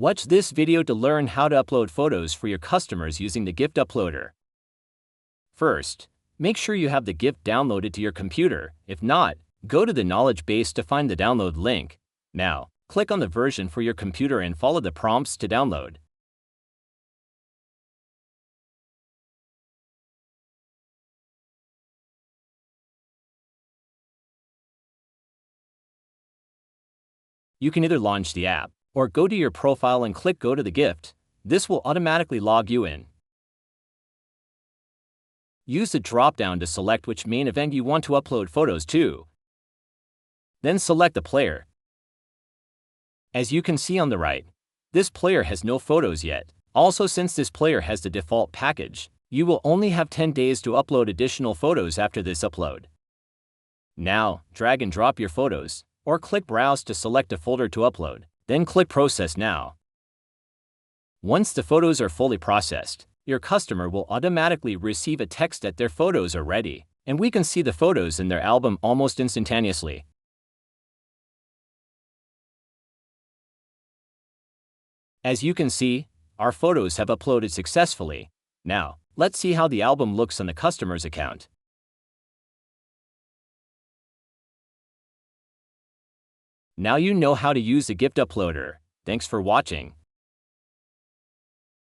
Watch this video to learn how to upload photos for your customers using the GIFT uploader. First, make sure you have the GIFT downloaded to your computer. If not, go to the knowledge base to find the download link. Now, click on the version for your computer and follow the prompts to download. You can either launch the app or go to your profile and click Go to the GIFT. This will automatically log you in. Use the drop-down to select which main event you want to upload photos to. Then select the player. As you can see on the right, this player has no photos yet. Also, since this player has the default package, you will only have 10 days to upload additional photos after this upload. Now, drag and drop your photos, or click Browse to select a folder to upload, then click Process Now. Once the photos are fully processed, your customer will automatically receive a text that their photos are ready, and we can see the photos in their album almost instantaneously. As you can see, our photos have uploaded successfully. Now, let's see how the album looks on the customer's account. Now you know how to use the GIFT uploader. Thanks for watching.